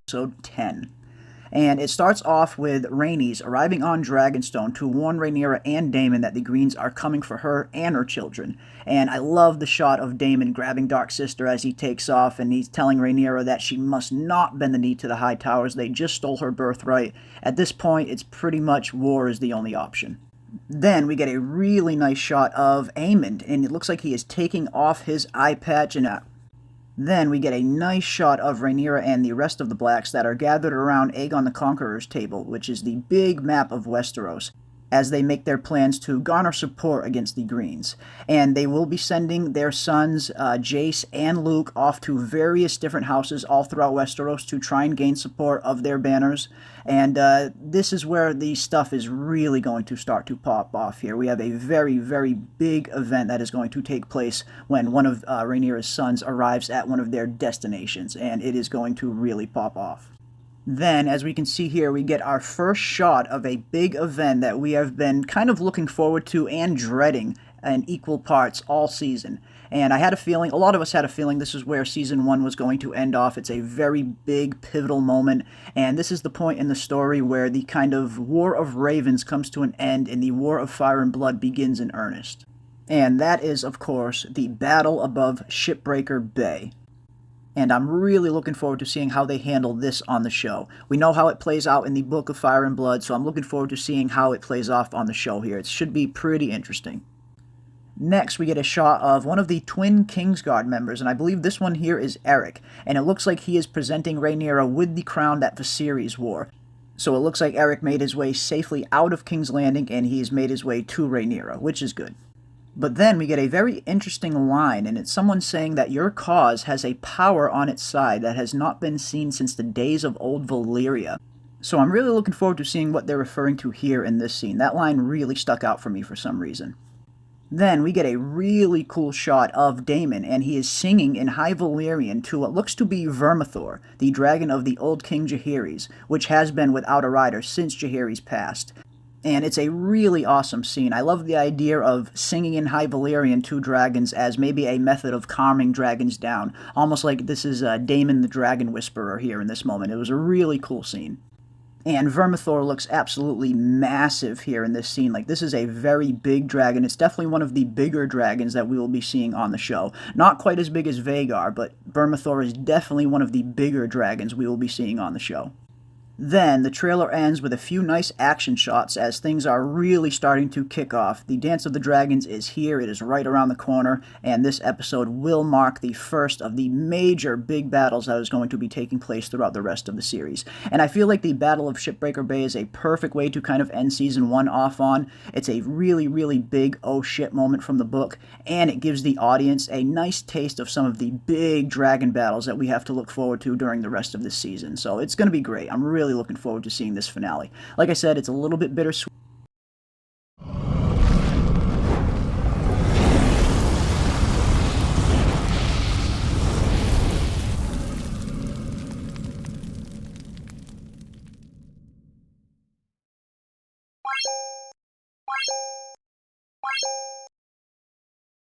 episode 10. And it starts off with Rhaenys arriving on Dragonstone to warn Rhaenyra and Daemon that the Greens are coming for her and her children. And I love the shot of Daemon grabbing Dark Sister as he takes off, and he's telling Rhaenyra that she must not bend the knee to the High Towers. They just stole her birthright. At this point, it's pretty much war is the only option. Then we get a really nice shot of Aemond, and it looks like he is taking off his eye patch, and then we get a nice shot of Rhaenyra and the rest of the Blacks that are gathered around Aegon the Conqueror's table, which is the big map of Westeros, as they make their plans to garner support against the Greens. And they will be sending their sons, Jace and Luke, off to various different houses all throughout Westeros to try and gain support of their banners. And this is where the stuff is really going to start to pop off here. We have a very, very big event that is going to take place when one of Rhaenyra's sons arrives at one of their destinations, and it is going to really pop off. Then, as we can see here, we get our first shot of a big event that we have been kind of looking forward to and dreading in equal parts all season. And I had a feeling, a lot of us had a feeling this is where Season 1 was going to end off. It's a very big, pivotal moment, and this is the point in the story where the kind of War of Ravens comes to an end and the War of Fire and Blood begins in earnest. And that is, of course, the battle above Shipbreaker Bay. And I'm really looking forward to seeing how they handle this on the show. We know how it plays out in the Book of Fire and Blood, so I'm looking forward to seeing how it plays off on the show here. It should be pretty interesting. Next, we get a shot of one of the twin Kingsguard members, and I believe this one here is Eric, and it looks like he is presenting Rhaenyra with the crown that Viserys wore. So it looks like Eric made his way safely out of King's Landing, and he's made his way to Rhaenyra, which is good. But then we get a very interesting line, and it's someone saying that your cause has a power on its side that has not been seen since the days of old Valyria. So I'm really looking forward to seeing what they're referring to here in this scene. That line really stuck out for me for some reason. Then we get a really cool shot of Daemon, and he is singing in High Valyrian to what looks to be Vermathor, the dragon of the old King Jaehaerys, which has been without a rider since Jaehaerys passed. And it's a really awesome scene. I love the idea of singing in High Valyrian to dragons as maybe a method of calming dragons down. Almost like this is Daemon the Dragon Whisperer here in this moment. It was a really cool scene. And Vermathor looks absolutely massive here in this scene. Like, this is a very big dragon. It's definitely one of the bigger dragons that we will be seeing on the show. Not quite as big as Vhagar, but Vermathor is definitely one of the bigger dragons we will be seeing on the show. Then, the trailer ends with a few nice action shots as things are really starting to kick off. The Dance of the Dragons is here, it is right around the corner, and this episode will mark the first of the major big battles that is going to be taking place throughout the rest of the series. And I feel like the Battle of Shipbreaker Bay is a perfect way to kind of end Season 1 off on. It's a really, really big oh shit moment from the book, and it gives the audience a nice taste of some of the big dragon battles that we have to look forward to during the rest of this season. So it's going to be great. I'm really looking forward to seeing this finale. Like I said, it's a little bit bittersweet.